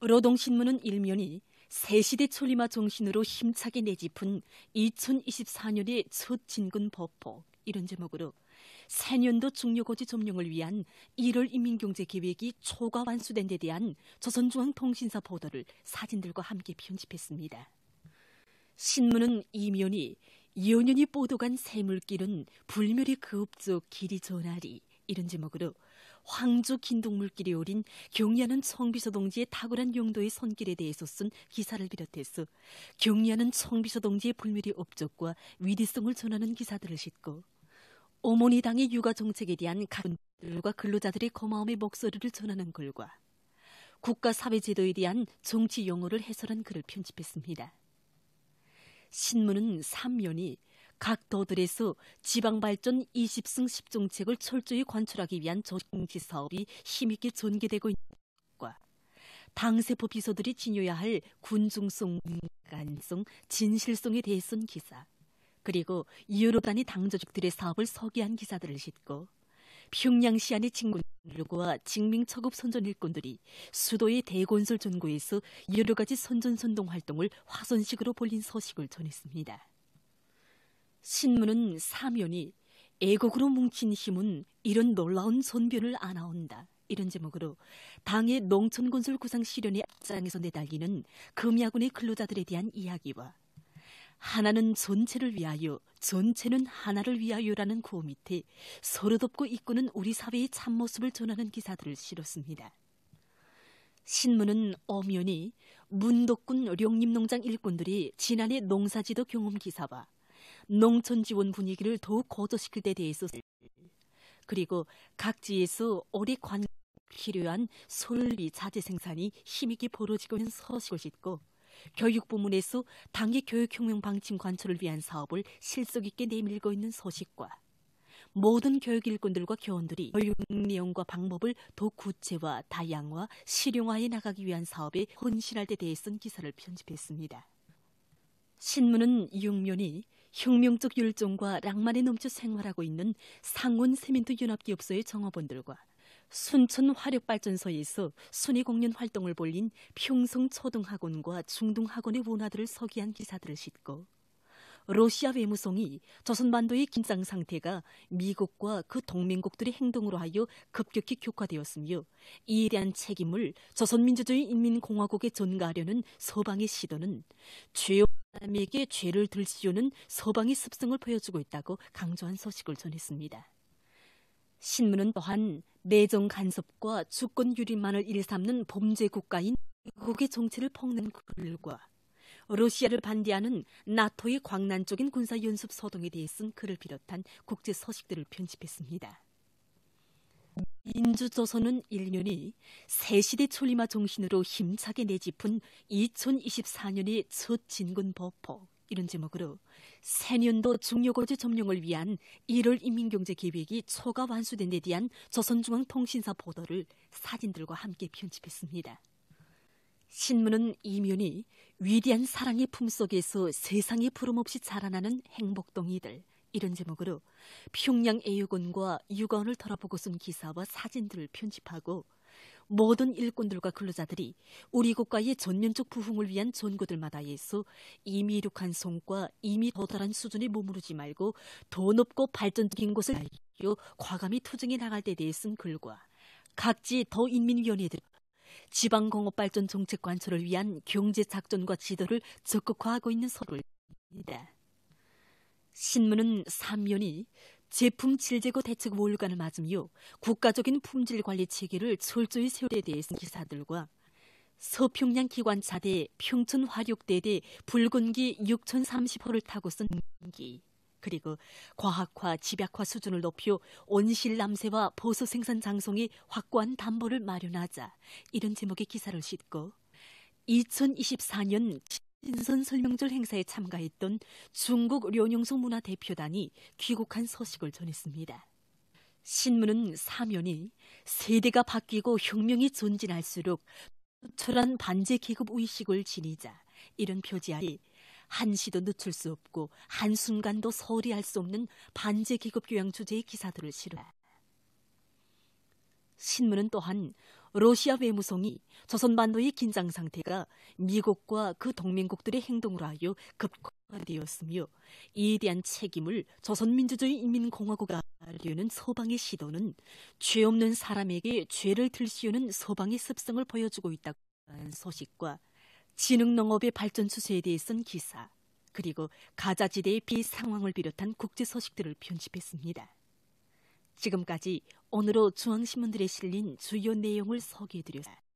노동신문은 일면이 새시대 천리마 정신으로 힘차게 내짚은 2024년의 첫 진군 보폭 이런 제목으로 새년도 중요고지 점령을 위한 1월 인민경제계획이 초과 완수된 데 대한 조선중앙통신사 보도를 사진들과 함께 편집했습니다. 신문은 이면이 연연히 뻗어간 새물길은 불멸의 그업적 길이 전하리 이런 제목으로 황조 긴동물길이 오린 경리하는 청비서 동지의 탁월한 용도의 손길에 대해서 쓴 기사를 비롯해서 경리하는 청비서 동지의 불멸의 업적과 위대성을 전하는 기사들을 싣고 어머니 당의 육아 정책에 대한 가족들과 근로자들의 고마움의 목소리를 전하는 글과 국가 사회제도에 대한 정치 용어를 해설한 글을 편집했습니다. 신문은 3면이 각 도들에서 지방발전 20승 10정책을 철저히 관철하기 위한 정치 사업이 힘있게 전개되고 있는 것과 당세포 비서들이 지녀야 할 군중성, 인간성, 진실성에 대해 쓴 기사, 그리고 여러 단위 당조직들의 사업을 소개한 기사들을 싣고 평양시 안의 직군들과 직민척업 선전 일꾼들이 수도의 대건설 전구에서 여러 가지 선전선동 활동을 화선식으로 벌린 소식을 전했습니다. 신문은 사면이 애국으로 뭉친 힘은 이런 놀라운 선변을 안아온다 이런 제목으로 당의 농촌건설 구상 실현의 앞장에서 내달리는 금야군의 근로자들에 대한 이야기와 하나는 전체를 위하여, 전체는 하나를 위하여라는 구호 밑에 서로 덮고 이끄는 우리 사회의 참모습을 전하는 기사들을 실었습니다. 신문은 엄연히 문덕군 룡림농장 일꾼들이 지난해 농사지도 경험 기사와 농촌 지원 분위기를 더욱 고조시킬 데 대해서 그리고 각지에서 올해 필요한 솔비 자재 생산이 힘있게 벌어지고 있는 소식을 싣고 교육부문에서 당의 교육혁명 방침 관철을 위한 사업을 실속 있게 내밀고 있는 소식과 모든 교육 일꾼들과 교원들이 교육 내용과 방법을 더 구체화, 다양화, 실용화해 나가기 위한 사업에 헌신할 데 대해 쓴 기사를 편집했습니다. 신문은 6면이 혁명적 열정과 낭만에 넘쳐 생활하고 있는 상원 세멘트 연합기업소의 정업원들과 순천 화력발전소에서 순위공연 활동을 벌린 평성초등학원과 중등학원의 원화들을 소개한 기사들을 싣고 러시아 외무성이 조선반도의 긴장 상태가 미국과 그 동맹국들의 행동으로 하여 급격히 격화되었으며 이에 대한 책임을 조선민주주의 인민공화국에 전가하려는 서방의 시도는 죄업에게 죄를 들지우는 서방의 습성을 보여주고 있다고 강조한 소식을 전했습니다. 신문은 또한 내정 간섭과 주권 유린만을 일삼는 범죄 국가인 미국의 정체를 펑는 글과 러시아를 반대하는 나토의 광란적인 군사연습 소동에 대해 쓴 글을 비롯한 국제 소식들을 편집했습니다. 민주조선은 일면이 새시대 천리마 정신으로 힘차게 내짚은 2024년의 첫 진군 보폭 이런 제목으로 새년도 중요고지 점령을 위한 1월 인민경제계획이 초과 완수된 데 대한 조선중앙통신사 보도를 사진들과 함께 편집했습니다. 신문은 이면이 위대한 사랑의 품속에서 세상에 부름없이 자라나는 행복동이들 이런 제목으로 평양 애육원과 육아원을 돌아보고 쓴 기사와 사진들을 편집하고 모든 일꾼들과 근로자들이 우리 국가의 전면적 부흥을 위한 전구들마다에서 이미 이룩한 성과 이미 도달한 수준에 머무르지 말고 더 높고 발전적인 곳을 알려 과감히 투쟁해 나갈 때 대해 쓴 글과 각지 더 인민위원회들 지방공업발전 정책 관철을 위한 경제작전과 지도를 적극화하고 있는 서류입니다. 신문은 3면이 제품 질재고 대책 월간을 맞으며 국가적인 품질 관리 체계를 철저히 세울 때 대해 쓴 기사들과 서평양 기관차대 평촌화력대대 붉은기 6030호를 타고 쓴 기 그리고 과학화, 집약화 수준을 높여 온실남새와 버섯 생산 장성의 확고한 담보를 마련하자 이런 제목의 기사를 싣고 2024년 신선 설명절 행사에 참가했던 중국 련용성 문화대표단이 귀국한 소식을 전했습니다. 신문은 사면이 세대가 바뀌고 혁명이 전진할수록 투철한 반제 계급 의식을 지니자 이런 표지 아래 한시도 늦출 수 없고 한순간도 소홀히 할 수 없는 반제 계급 교양 주제의 기사들을 실어 신문은 또한 러시아 외무성이 조선반도의 긴장 상태가 미국과 그 동맹국들의 행동으로 하여 급화되었으며 이에 대한 책임을 조선민주주의인민공화국이 하려는 서방의 시도는 죄 없는 사람에게 죄를 들씌우는 서방의 습성을 보여주고 있다는 소식과 진흥농업의 발전 추세에 대해 쓴 기사, 그리고 가자지대의 비상황을 비롯한 국제 소식들을 편집했습니다. 지금까지 오늘로 중앙신문들에 실린 주요 내용을 소개해드렸습니다.